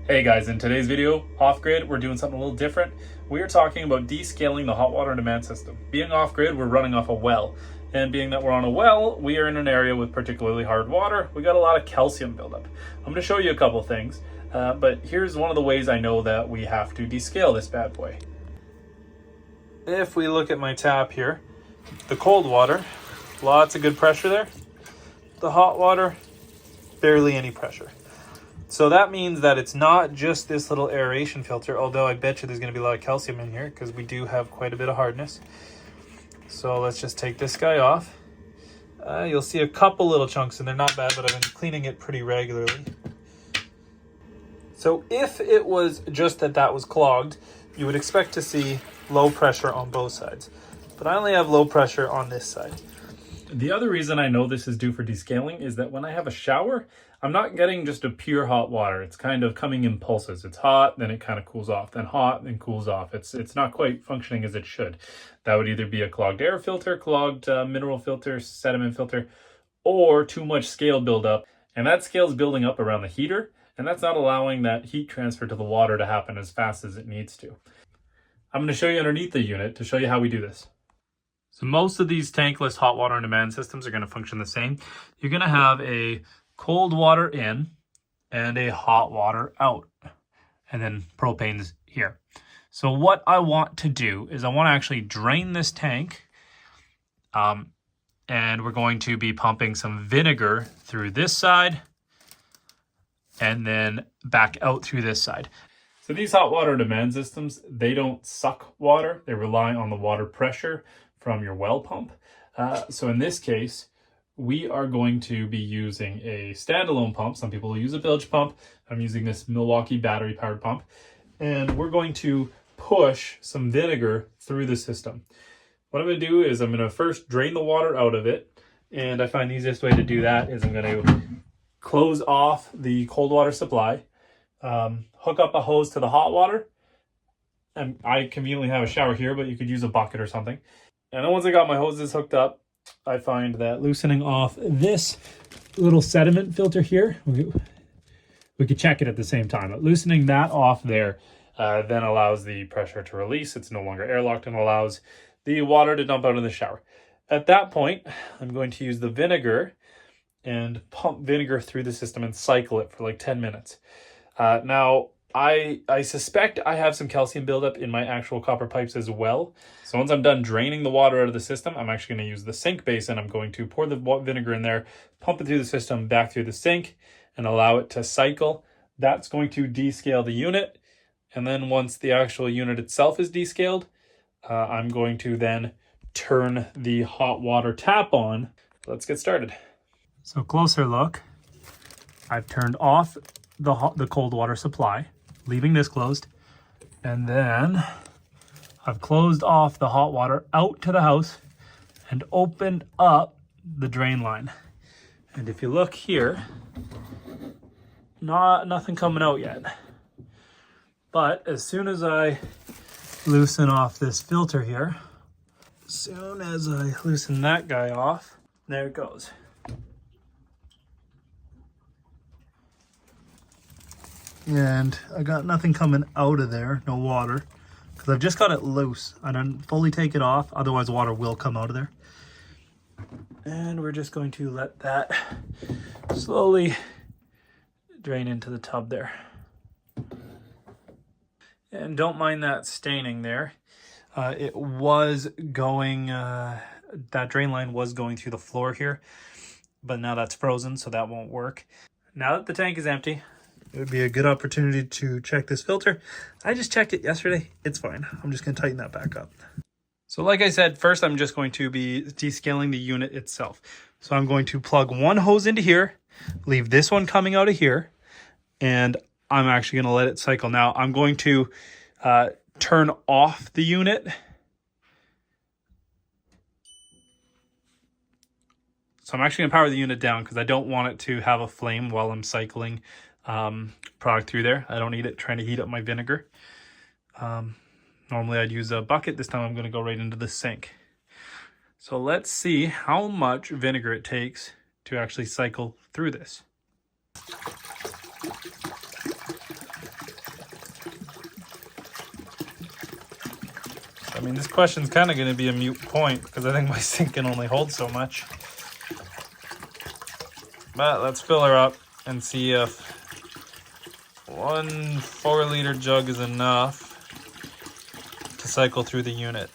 Hey guys, in today's video, off-grid, we're doing something a little different. We are talking about descaling the hot water demand system. Being off-grid, we're running off a well. And being that we're on a well, we are in an area with particularly hard water. We got a lot of calcium buildup. I'm going to show you a couple things, but here's one of the ways I know that we have to descale this bad boy. If we look at my tap here, the cold water, lots of good pressure there. The hot water, barely any pressure. So that means that it's not just this little aeration filter, although I bet you there's going to be a lot of calcium in here because we do have quite a bit of hardness. So let's just take this guy off. You'll see a couple little chunks and they're not bad, but I've been cleaning it pretty regularly. So if it was just that was clogged, you would expect to see low pressure on both sides. But I only have low pressure on this side. The other reason I know this is due for descaling is that when I have a shower, I'm not getting just a pure hot water. It's kind of coming in pulses. It's hot, then it kind of cools off, then hot, then cools off. It's not quite functioning as it should. That would either be a clogged air filter, clogged mineral filter, sediment filter, or too much scale buildup. And that scale is building up around the heater, and that's not allowing that heat transfer to the water to happen as fast as it needs to. I'm going to show you underneath the unit to show you how we do this. So most of these tankless hot water on demand systems are going to function the same. You're going to have a cold water in and a hot water out, and then propane's here. So what I want to do is I want to actually drain this tank, and we're going to be pumping some vinegar through this side and then back out through this side. So these hot water demand systems, they don't suck water. They rely on the water pressure from your well pump. So in this case, we are going to be using a standalone pump. Some people will use a bilge pump. I'm using this Milwaukee battery powered pump. And we're going to push some vinegar through the system. What I'm going to do is I'm going to first drain the water out of it. And I find the easiest way to do that is I'm going to close off the cold water supply, hook up a hose to the hot water. And I conveniently have a shower here, but you could use a bucket or something. And then once I got my hoses hooked up, I find that loosening off this little sediment filter here, we could check it at the same time, but loosening that off there then allows the pressure to release. It's no longer airlocked and allows the water to dump out in the shower. At that point, I'm going to use the vinegar and pump vinegar through the system and cycle it for like 10 minutes. Now, I suspect I have some calcium buildup in my actual copper pipes as well. So once I'm done draining the water out of the system, I'm actually going to use the sink basin. I'm going to pour the vinegar in there, pump it through the system, back through the sink, and allow it to cycle. That's going to descale the unit. And then once the actual unit itself is descaled, I'm going to then turn the hot water tap on. Let's get started. So closer look. I've turned off the cold water supply, leaving this closed, and then I've closed off the hot water out to the house and opened up the drain line. And if you look here, nothing coming out yet. But as soon as I loosen off this filter here, as soon as I loosen that guy off, there it goes. And I got nothing coming out of there, no water, because I've just got it loose. I didn't fully take it off, otherwise water will come out of there. And we're just going to let that slowly drain into the tub there. And don't mind that staining there. It was going, that drain line was going through the floor here, but now that's frozen, so that won't work. Now that the tank is empty, it would be a good opportunity to check this filter. I just checked it yesterday. It's fine. I'm just going to tighten that back up. So like I said, first I'm just going to be descaling the unit itself. So I'm going to plug one hose into here, leave this one coming out of here, and I'm actually going to let it cycle. Now I'm going to turn off the unit. So I'm actually going to power the unit down because I don't want it to have a flame while I'm cycling product through there. I don't need it trying to heat up my vinegar. Normally I'd use a bucket. This time I'm going to go right into the sink. So let's see how much vinegar it takes to actually cycle through this. I mean, this question's kind of going to be a moot point because I think my sink can only hold so much. But let's fill her up and see if 1 4-liter jug is enough to cycle through the unit.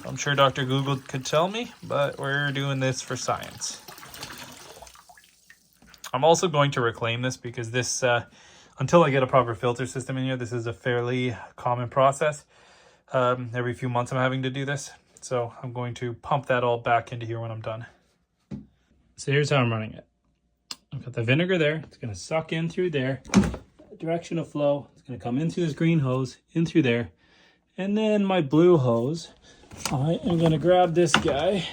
I'm sure Dr. Google could tell me, but we're doing this for science. I'm also going to reclaim this because this, until I get a proper filter system in here, this is a fairly common process. Every few months I'm having to do this. So I'm going to pump that all back into here when I'm done. So here's how I'm running it. I've got the vinegar there. It's going to suck in through there. Direction of flow. It's going to come in through this green hose, in through there. And then my blue hose, I am going to grab this guy.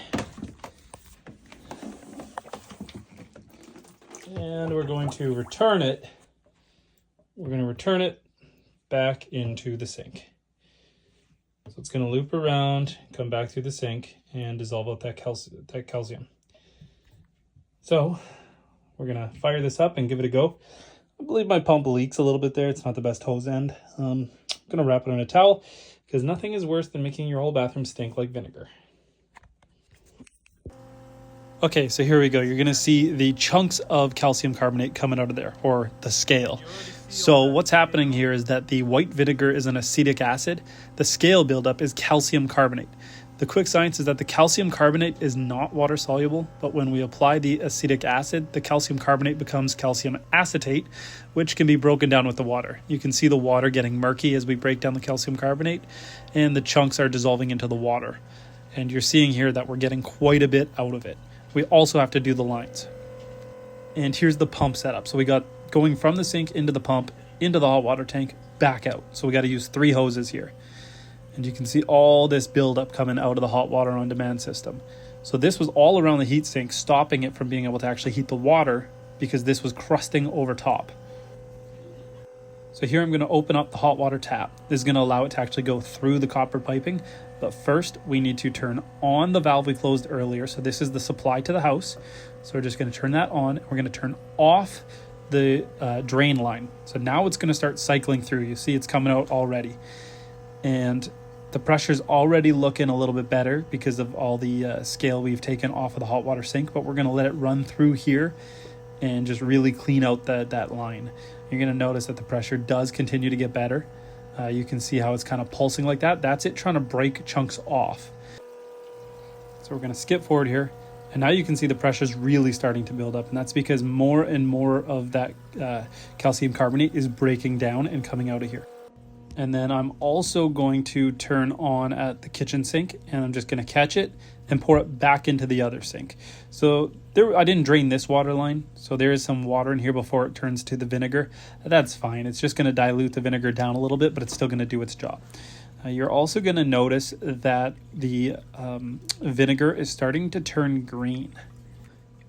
And we're going to return it. We're going to return it back into the sink. So it's going to loop around, come back through the sink, and dissolve out that calcium. So we're going to fire this up and give it a go. I believe my pump leaks a little bit there. It's not the best hose end. I'm going to wrap it in a towel because nothing is worse than making your whole bathroom stink like vinegar. Okay, so here we go. You're going to see the chunks of calcium carbonate coming out of there, or the scale. So what's happening here is that the white vinegar is an acetic acid. The scale buildup is calcium carbonate. The quick science is that the calcium carbonate is not water soluble, but when we apply the acetic acid, the calcium carbonate becomes calcium acetate, which can be broken down with the water. You can see the water getting murky as we break down the calcium carbonate, and the chunks are dissolving into the water. And you're seeing here that we're getting quite a bit out of it. We also have to do the lines. And here's the pump setup. So we got going from the sink into the pump, into the hot water tank, back out. So we got to use 3 hoses here. And you can see all this buildup coming out of the hot water on demand system. So this was all around the heat sink, stopping it from being able to actually heat the water because this was crusting over top. So here I'm going to open up the hot water tap. This is going to allow it to actually go through the copper piping. But first we need to turn on the valve we closed earlier. So this is the supply to the house. So we're just going to turn that on. We're going to turn off the drain line. So now it's going to start cycling through. You see it's coming out already. And the pressure's already looking a little bit better because of all the scale we've taken off of the hot water sink, but we're going to let it run through here and just really clean out that line. You're going to notice that the pressure does continue to get better. You can see how it's kind of pulsing like that. That's it trying to break chunks off. So we're going to skip forward here. And now you can see the pressure's really starting to build up. And that's because more and more of that calcium carbonate is breaking down and coming out of here. And then I'm also going to turn on at the kitchen sink, and I'm just going to catch it and pour it back into the other sink. So I didn't drain this water line, so there is some water in here before it turns to the vinegar. That's fine. It's just going to dilute the vinegar down a little bit, but it's still going to do its job. You're also going to notice that the vinegar is starting to turn green.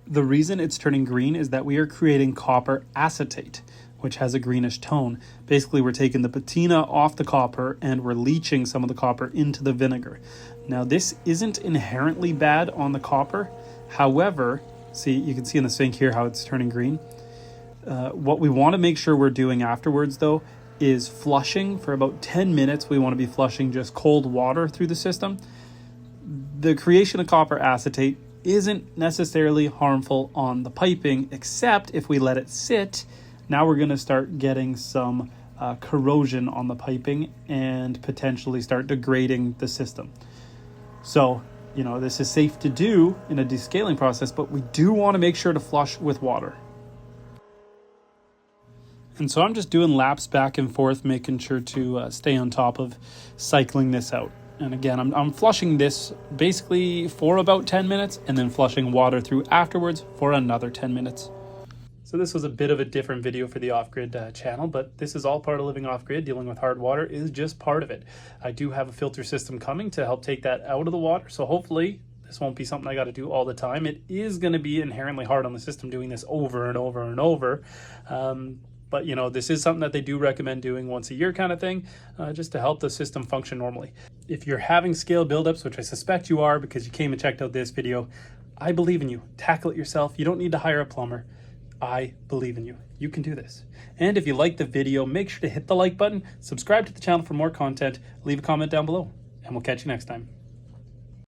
The reason it's turning green is that we are creating copper acetate, which has a greenish tone. Basically, we're taking the patina off the copper and we're leaching some of the copper into the vinegar. Now, this isn't inherently bad on the copper. However, see, you can see in the sink here how it's turning green. What we want to make sure we're doing afterwards, though, is flushing for about 10 minutes. We want to be flushing just cold water through the system. The creation of copper acetate isn't necessarily harmful on the piping, except if we let it sit. Now we're going to start getting some corrosion on the piping and potentially start degrading the system. So, this is safe to do in a descaling process, but we do want to make sure to flush with water. And so I'm just doing laps back and forth, making sure to stay on top of cycling this out. And again, I'm flushing this basically for about 10 minutes and then flushing water through afterwards for another 10 minutes. So this was a bit of a different video for the off-grid channel, but this is all part of living off-grid. Dealing with hard water is just part of it. I do have a filter system coming to help take that out of the water, so hopefully this won't be something I got to do all the time. It is going to be inherently hard on the system doing this over and over and over. But, this is something that they do recommend doing once a year kind of thing, just to help the system function normally. If you're having scale buildups, which I suspect you are because you came and checked out this video, I believe in you. Tackle it yourself. You don't need to hire a plumber. I believe in you. You can do this. And if you liked the video, make sure to hit the like button, subscribe to the channel for more content, leave a comment down below. and we'll catch you next time.